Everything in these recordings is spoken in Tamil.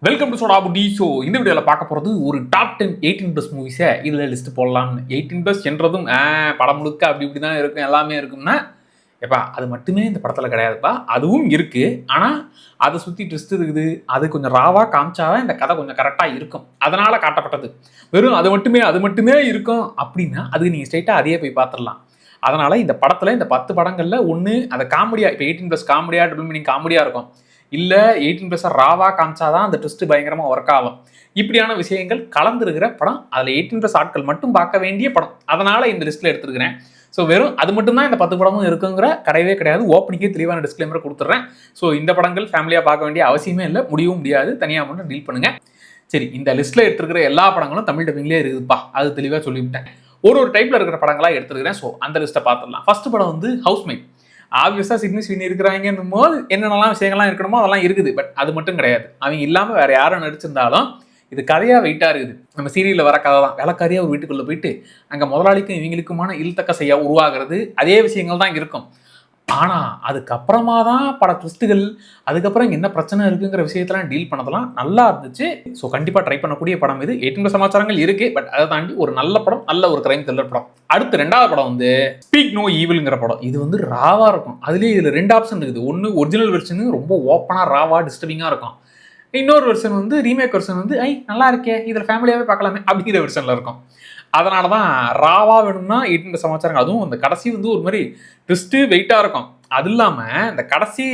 Welcome to soda Buti. So இந்த வீடியோவில் பார்க்க போகிறது ஒரு டாப் 10 18+ மூவிஸை இதில் லிஸ்ட் போடலாம்னு. 18+ என்றதும் படம் முழுக்க அப்படி இப்படி தான் இருக்கும், எல்லாமே இருக்கும்னா எப்பா அது மட்டுமே இந்த படத்தில் கிடையாதுப்பா. அதுவும் இருக்குது, ஆனால் அதை சுற்றி ட்விஸ்ட் இருக்குது. அது கொஞ்சம் ராவாக காமிச்சாதான் இந்த கதை கொஞ்சம் கரெக்டாக இருக்கும், அதனால் காட்டப்பட்டது. வெறும் அது மட்டுமே இருக்கும் அப்படின்னா அது நீங்கள் ஸ்ட்ரைட்டாக அதையே போய் பார்த்துடலாம். அதனால் இந்த படத்தில் இந்த 10 படங்களில் ஒன்று அதை காமெடியாக, இப்போ 18+ காமெடியாக, டபுள் மீனிங் காமெடியாக இருக்கும், இல்லை 18+ ராவாக காமிச்சாதான் அந்த ட்விஸ்ட் பயங்கரமாக ஒர்க் ஆகும். இப்படியான விஷயங்கள் கலந்துருக்கிற படம். அதில் 18+ ஆட்கள் மட்டும் பார்க்க வேண்டிய படம், அதனால் இந்த லிஸ்ட்டில் எடுத்துருக்கிறேன். ஸோ வெறும் அது மட்டும்தான் இந்த 10 படமும் இருக்குங்கிற கிடையவே கிடையாது. ஓப்பனிங்கே தெளிவான டிஸ்க்ளைமரை கொடுத்துட்றேன். ஸோ இந்த படங்கள் ஃபேமிலியாக பார்க்க வேண்டிய அவசியமே இல்லை, முடியவும் முடியாது, தனியாக மட்டும் டீல் பண்ணுங்கள். சரி, இந்த லிஸ்ட்டில் எடுத்துருக்கிற எல்லா படங்களும் தமிழ் டப்பிங்லேயே இருக்குதுப்பா, அது தெளிவாக சொல்லிவிட்டேன். ஒரு டைப்பில் இருக்கிற படங்களாக எடுத்துருக்கிறேன். ஸோ அந்த லிஸ்ட்டை பார்த்துடலாம். ஃபர்ஸ்ட் படம் வந்து ஹவுஸ்மேட். ஆப்வியஸாக சிட்னி ஸ்வீனி இருக்கிறாங்கன்னும் போது என்னென்னலாம் விஷயங்கள்லாம் இருக்கணுமோ அதெல்லாம் இருக்குது. பட் அது மட்டும் கிடையாது, அவங்க இல்லாமல் வேறு யாரும் நடிச்சிருந்தாலும் இது கதையாக வெயிட்டாக இருக்குது. நம்ம சீரியலில் வர கதை தான். வேலைக்காரியாக ஒரு வீட்டுக்குள்ளே போயிட்டு அங்கே முதலாளிக்கும் இவங்களுக்குமான இழுத்தக்க செய்ய உருவாகிறது, அதே விஷயங்கள் தான் இருக்கும். ஆனால் அதுக்கப்புறமா தான் பல ட்விஸ்ட்டுகள், அதுக்கப்புறம் என்ன பிரச்சனை இருக்குங்கிற விஷயத்தெல்லாம் டீல் பண்ணதெல்லாம் நல்லா இருந்துச்சு. ஸோ கண்டிப்பாக ட்ரை பண்ணக்கூடிய படம் இது. 18+ சமாச்சாரங்கள் இருக்குது, பட் அதை தாண்டி ஒரு நல்ல படம், நல்ல ஒரு கிரைம் த்ரில்லர் படம். அடுத்து ரெண்டாவது படம் வந்து ஸ்பீக் நோ ஈவில்ங்கிற படம். இது வந்து ராவாக இருக்கும். அதுலேயே இதில் 2 ஆப்ஷன் இருக்குது. ஒன்று ஒரிஜினல் வெர்ஷனு ரொம்ப ஓப்பனாக ராவாக டிஸ்டர்பிங்காக இருக்கும். இன்னொரு வெர்ஷன் வந்து ரீமேக் வெர்ஷன் வந்து நல்லா இருக்கே, இதில் ஃபேமிலியாகவே பார்க்கலாமே அப்படிங்கிற வெர்ஷனில் இருக்கும். அதனால தான் ராவாக வேணும்னா 18+ சமாச்சாரங்கள். அதுவும் அந்த கடைசி வந்து ஒரு மாதிரி ட்விஸ்ட்டு வெயிட்டாக இருக்கும். அது இல்லாமல் இந்த கடைசி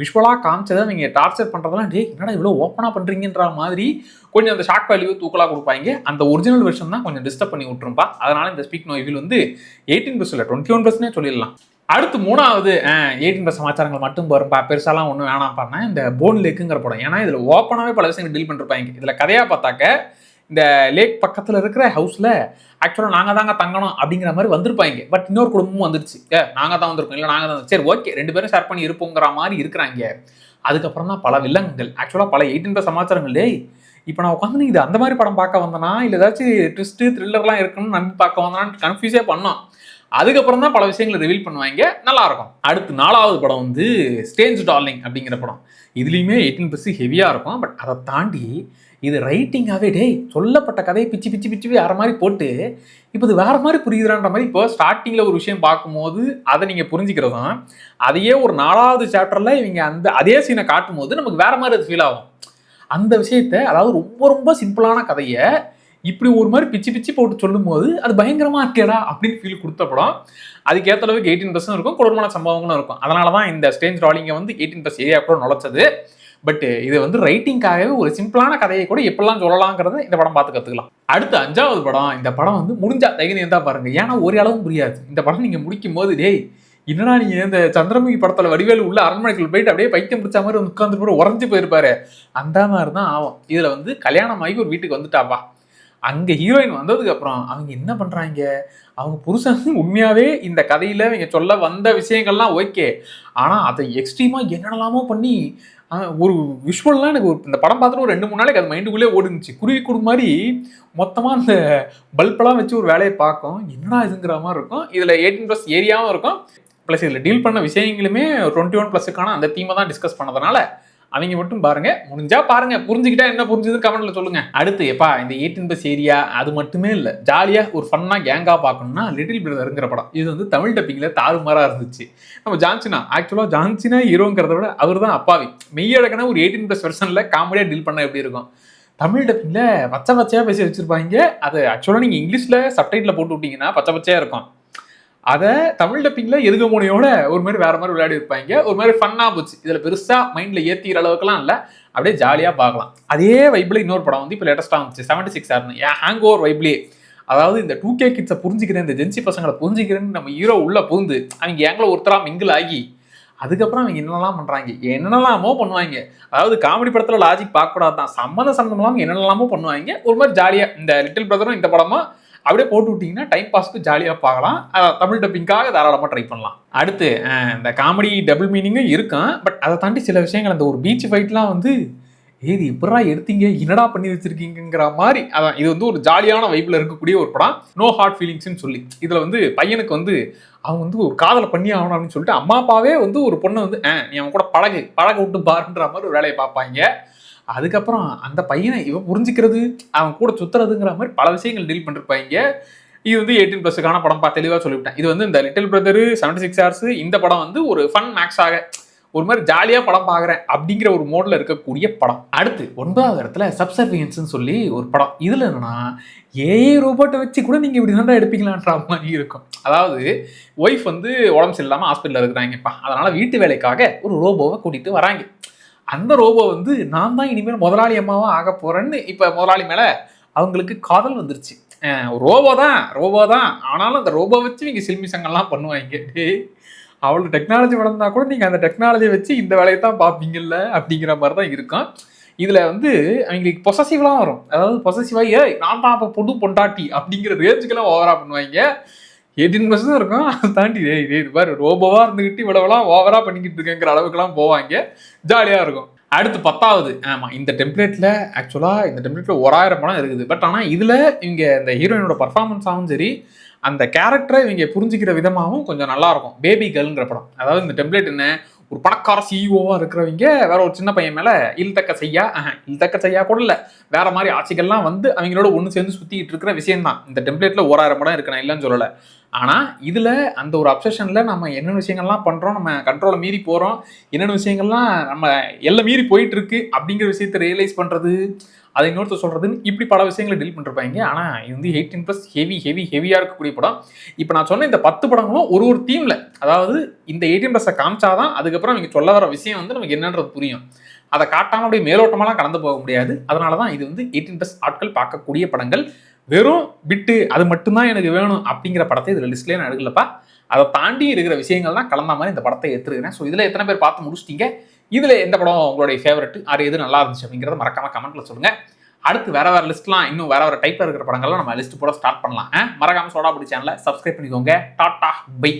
விஷுவலாக காமிச்சதை நீங்கள் டார்ச்சர் பண்ணுறதெல்லாம் என்னடா இவ்வளோ ஓப்பனாக பண்ணுறீங்கன்ற மாதிரி கொஞ்சம் அந்த ஷாக் வேல்யூ தூக்கலாக கொடுப்பாங்க. அந்த ஒரிஜினல் வெர்ஷன் தான் கொஞ்சம் டிஸ்டர்ப் பண்ணி விட்டுருப்பா. அதனால் இந்த ஸ்பீக் நோ ஈவில் வந்து 18+ இல்லை, 21+னே சொல்லிடலாம். அடுத்து மூணாவது 18+ சமாச்சாரங்கள் மட்டும் வரும்பா, பெருசாலாம் ஒன்றும் வேணாம்ப்பான்னா இந்த போன் லேக்குங்கிற படம். ஏன்னா இதில் ஓப்பனாகவே பல விஷயங்கள் டீல் பண்ணிருப்பாங்க. இதில் கதையாக பார்த்தாக்க இந்த லேக் பக்கத்தில் இருக்கிற ஹவுஸில் ஆக்சுவலாக நாங்கள் தாங்க தங்கணும் அப்படிங்கிற மாதிரி வந்திருப்பாங்க. பட் இன்னொரு குடும்பமும் வந்துருச்சு, நாங்கள் தான் வந்திருக்கோம், இல்லை நாங்கள் தான், சரி ஓகே 2 பேரும் ஷேர் பண்ணி இருப்போங்கிற மாதிரி இருக்கிறாங்க. அதுக்கப்புறம் தான் பல வில்லங்கள், ஆக்சுவலாக பல 18+ சமாச்சாரங்களே இப்போ நான் உட்காந்து இது அந்த மாதிரி படம் பார்க்க வந்தேனா, இல்லை ஏதாச்சும் ட்விஸ்ட்டு த்ரில்லர்லாம் இருக்குன்னு நம்பி பார்க்க வந்தேனான்னு கன்ஃபியூஸே பண்ணோம். அதுக்கப்புறம் தான் பல விஷயங்களை ரிவீல் பண்ணுவாங்க, நல்லாயிருக்கும். அடுத்து 4வது படம் வந்து ஸ்ட்ரேஞ்ச் டார்லிங் அப்படிங்கிற படம். இதுலேயுமே 18+ ஹெவியாக இருக்கும். பட் அதை தாண்டி இது ரைட்டிங்காகவே சொல்லப்பட்ட கதையை பிச்சு பிச்சு பிச்சு வேறு மாதிரி போட்டு இப்போ இது வேறு மாதிரி புரியுதுன்ற மாதிரி. இப்போ ஸ்டார்டிங்கில் ஒரு விஷயம் பார்க்கும்போது அதை நீங்கள் புரிஞ்சுக்கிறதும், அதையே ஒரு 4வது சாப்டரில் இவங்க அதே சீனை காட்டும் போது நமக்கு வேறு மாதிரி அது ஃபீல் ஆகும். அந்த விஷயத்த, அதாவது ரொம்ப ரொம்ப சிம்பிளான கதையை இப்படி ஒரு மாதிரி பிச்சு பிச்சு போட்டு சொல்லும் போது அது பயங்கரமாக இருக்கேடா அப்படின்னு ஃபீல் கொடுத்த படம். அதுக்கேற்ற அளவுக்கு 18+ இருக்கும், கொடூரமான சம்பவங்களும் இருக்கும். அதனால தான் இந்த ஸ்ட்ரேஞ்ச் டார்லிங்கை வந்து 18+ ஏரியா கூட நுழைச்சது. பட் இது வந்து ரைட்டிங்காகவே ஒரு சிம்பிளான கதையை கூட எப்படிலாம் சொல்லலாங்கிறத இந்த படம் பார்த்து கற்றுக்கலாம். அடுத்து 5வது படம். இந்த படம் வந்து முடிஞ்சா தைரியம் தான் பாருங்க, ஏன்னா ஒரு அளவும் புரியாது. இந்த படம் நீங்கள் முடிக்கும் போது என்னடா நீங்கள் இந்த சந்திரமுகி படத்தில் வடிவேலு உள்ள அரண்மனைக்குள்ள போயிட்டு அப்படியே பைத்தியம் பிடிச்ச மாதிரி உட்காந்து போய் உறைஞ்சு போயிருப்பாரு, அந்த மாதிரி தான் ஆகும். இதில் வந்து கல்யாணம் ஆகி ஒரு வீட்டுக்கு வந்துட்டாப்பா. அங்கே ஹீரோயின் வந்ததுக்கு அப்புறம் அவங்க என்ன பண்ணுறாங்க, அவங்க புருஷன் உண்மையாகவே இந்த கதையில் இவங்க சொல்ல வந்த விஷயங்கள்லாம் ஓகே, ஆனால் அதை எக்ஸ்ட்ரீமாக என்னென்னலாமோ பண்ணி ஒரு விஷுவல்லாம் எனக்கு இந்த படம் பார்த்துட்டு ஒரு 2-3 நாளைக்கு அது மைண்டுக்குள்ளே ஓடுனுச்சு. குருவி கூடு மாதிரி மொத்தமாக அந்த பல்பெல்லாம் வச்சு ஒரு வேலையை பார்க்கும், என்னடா இதுங்கிற மாதிரி இருக்கும். இதில் 18+ ஏரியாவும் இருக்கும், ப்ளஸ் இதில் டீல் பண்ண விஷயங்களுமே 21+க்கான அந்த தீமை தான் டிஸ்கஸ் பண்ணதுனால அவங்க மட்டும் பாருங்க, முடிஞ்சா பாருங்க, புரிஞ்சுக்கிட்டா என்ன புரிஞ்சுது கமெண்ட்ல சொல்லுங்க. அடுத்து எப்பா இந்த 18+ ஏரியா அது மட்டுமே இல்லை, ஜாலியா ஒரு ஃபன்னா கேங்கா பார்க்கணும்னா லிட்டில் பிரதர்ங்கிற படம். இது வந்து தமிழ் டப்பிங்ல தாறுமாறா இருந்துச்சு. நம்ம ஜான்சினா, ஆக்சுவலா ஜான்சினா ஹீரோங்கிறத விட அவர் தான் அப்பாவி. மெய்யழகன ஒரு 18+ வெர்ஷன்ல காமெடியா டீல் பண்ண எப்படி இருக்கும், தமிழ் டப்பிங்ல பச்சை பச்சையா பேசி வச்சிருப்பாங்க. அது ஆக்சுவலா நீங்க இங்கிலீஷ்ல சப்டைட்டில் போட்டு விட்டீங்கன்னா பச்சை பச்சையா இருக்கும். அதை தமிழ் டப்பிங்கில் எதுகமோனையோட ஒரு மாதிரி வேறு மாதிரி விளையாடி இருப்பாங்க. ஒரு மாதிரி ஃபன்னாக போச்சு. இதில் பெருசாக மைண்டில் ஏற்றிக்கிற அளவுக்குலாம் இல்லை, அப்படியே ஜாலியாக பார்க்கலாம். அதே வைப்பில் இன்னொரு படம் வந்து இப்போ லேட்டஸ்ட்டாக வந்துச்சு, 76 ஆர்னு. ஹேங் ஓவர் வைப்லேயே, அதாவது இந்த 2K கிட்ஸை புரிஞ்சுக்கிறேன், இந்த ஜென்சி பசங்களை புரிஞ்சுக்கிறேன்னு நம்ம ஹீரோ உள்ளே புகுந்து அவங்க ஏங்கில் ஒருத்தராக மிங்கிள் ஆகி அதுக்கப்புறம் அவங்க என்னெல்லாம் பண்ணுறாங்க, என்னென்னலாமோ பண்ணுவாங்க. அதாவது காமெடி படத்தில் லாஜிக் பார்க்கக்கூடாது தான், சம்மந்தம் என்னென்னலாமோ பண்ணுவாங்க. ஒரு மாதிரி ஜாலியாக இந்த லிட்டில் பிரதரும் இந்த படமும் அப்படியே போட்டு விட்டிங்கன்னா டைம் பாஸ்க்கு ஜாலியாக பார்க்கலாம். தமிழ் டப்பிங்காக தாராளமாக ட்ரை பண்ணலாம். அடுத்து இந்த காமெடி டபுள் மீனிங்கும் இருக்கும். பட் அதை தாண்டி சில விஷயங்கள், அந்த ஒரு பீச் ஃபைட்லாம் வந்து இது எப்படா எடுத்தீங்க, என்னடா பண்ணி வச்சிருக்கீங்கிற மாதிரி. அதான் இது வந்து ஒரு ஜாலியான வைப்பில் இருக்கக்கூடிய ஒரு படம், நோ ஹார்ட் ஃபீலிங்ஸ்ன்னு சொல்லி. இதில் வந்து பையனுக்கு வந்து அவன் வந்து ஒரு காதலை பண்ணி ஆகணும் அப்படின்னு சொல்லிட்டு அம்மா அப்பாவே வந்து ஒரு பொண்ணை வந்து நீ அவன் கூட பழக விட்டு பாருன்ற மாதிரி ஒரு வேலையை பார்ப்பாங்க. அதுக்கப்புறம் அந்த பையனை இவன் புரிஞ்சுக்கிறது, அவன் கூட சுத்துறதுங்கிற மாதிரி பல விஷயங்கள் டீல் பண்ணிருப்பாங்க. இது வந்து 18+க்கான படம் தெளிவா சொல்லிவிட்டேன். இது வந்து இந்த லிட்டில் பிரதர் 76 ஹார்ஸ் இந்த படம் வந்து ஒரு ஃபன் மேக்ஸாக ஒரு மாதிரி ஜாலியா படம் பாக்குறேன் அப்படிங்கிற ஒரு மோட்ல இருக்கக்கூடிய படம். அடுத்து 9வது இடத்துல சப்சர்வியன்ஸ்னு சொல்லி ஒரு படம். இதுல என்னன்னா ஏஐ ரோபோட்டை வச்சு கூட நீங்க இப்படி தாண்டா எடுப்பீங்களான்ற மாதிரி இருக்கும். அதாவது ஒய்ஃப் வந்து உடம்பு சரியில்லாம ஹாஸ்பிட்டல்ல இருக்கிறாங்கப்பா. அதனால வீட்டு வேலைக்காக ஒரு ரோபோவை கூட்டிட்டு வராங்க. அந்த ரோபோ வந்து நான் தான் இனிமேல் முதலாளி அம்மாவா ஆக போறேன்னு இப்ப முதலாளி மேல அவங்களுக்கு காதல் வந்துருச்சு. ரோபோ தான் ஆனாலும் அந்த ரோபோ வச்சு நீங்க சில்மிசங்கள்லாம் பண்ணுவாங்க. அவ்வளோ டெக்னாலஜி வளர்ந்தா கூட நீங்க அந்த டெக்னாலஜியை வச்சு இந்த வேலையை தான் பார்ப்பீங்கல்ல அப்படிங்கிற மாதிரி தான் இருக்கும். இதுல வந்து அவங்களுக்கு பொசசிவ்லாம் வரும். அதாவது பொசசிவாக நான் தான் அப்போ புது பொண்டாட்டி அப்படிங்கிற ரேஞ்சுக்கெல்லாம் ஓவரா பண்ணுவாங்க. 18+ தான் இருக்கும். அதை தாண்டி இது பாரு ரோபோவா இருந்துகிட்டு இவ்வளவுலாம் ஓவரா பண்ணிக்கிட்டு இருக்கேங்கிற அளவுக்குலாம் போவாங்க. ஜாலியா இருக்கும். அடுத்து 10வது. ஆமா இந்த டெம்ப்ளேட்ல ஆக்சுவலா இந்த டெம்ப்ளேட்ல 1000 படம் இருக்குது. பட் ஆனா இதுல இவங்க இந்த ஹீரோயினோட பர்ஃபார்மன்ஸ் ஆகும் சரி, அந்த கேரக்டரை இவங்க புரிஞ்சுக்கிற விதமாகவும் கொஞ்சம் நல்லா இருக்கும். பேபி கேர்ள்ங்கிற படம். அதாவது இந்த டெம்ப்ளேட் என்ன ஒரு பணக்கார சிஇஓவா இருக்கிறவங்க வேற ஒரு சின்ன பையன் மேல இல்தக்க செய்யா கூட இல்ல வேற மாதிரி ஆட்சிகள்லாம் வந்து அவங்களோட ஒன்று சேர்ந்து சுத்திட்டு இருக்கிற விஷயம் தான். இந்த டெம்ப்ளேட்ல 1000 படம் இருக்கு, நான் இல்லைன்னு சொல்லல. ஆனா இதுல அந்த ஒரு அப்சஷன்ல நம்ம என்னென்ன விஷயங்கள்லாம் பண்றோம், நம்ம கண்ட்ரோலை மீறி போறோம், என்னென்ன விஷயங்கள்லாம் நம்ம எல்லாம் மீறி போயிட்டு இருக்கு அப்படிங்கிற விஷயத்தை ரியலைஸ் பண்றது, அதை இன்னொருத்தர் சொல்றதுன்னு இப்படி பல விஷயங்களை டீல் பண்ணிருப்பாங்க. ஆனா இது வந்து 18+ ஹெவியா இருக்கக்கூடிய படம். இப்போ நான் சொன்ன இந்த 10 படங்களும் ஒரு தீம்ல, அதாவது இந்த 18+ காமிச்சாதான் அதுக்கப்புறம் நீங்க சொல்ல வர விஷயம் வந்து நமக்கு என்னன்றது புரியும். அதை காட்டாம அப்படியே மேலோட்டமெல்லாம் கடந்து போக முடியாது. அதனாலதான் இது வந்து 18+ ஆட்கள் பார்க்கக்கூடிய படங்கள். வெறும் பிட்டு அது மட்டும்தான் எனக்கு வேணும் அப்படிங்கிற படத்தை இதுல லிஸ்ட்லயே நான் எடுக்கலப்பா. அதை தாண்டி இருக்கிற விஷயங்கள் தான் கலந்த மாதிரி இந்த படத்தை எடுத்துருக்கிறேன். ஸோ இதுல எத்தனை பேர் பார்த்து முடிச்சிட்டீங்க, இதுல எந்த படம் உங்களுடைய ஃபேவரட், அது எது நல்லா இருந்துச்சு அப்படிங்கிறத மறக்காம கமெண்ட்ல சொல்லுங்க. அடுத்து வேற லிஸ்ட்லாம் இன்னும் வேற டைப்ல இருக்கிற படங்கள்லாம் நம்ம லிஸ்ட் போட ஸ்டார்ட் பண்ணலாம். மறக்காம சோடா புடி சேனலை சப்ஸ்கிரைப் பண்ணிக்கோங்க. Tata bye.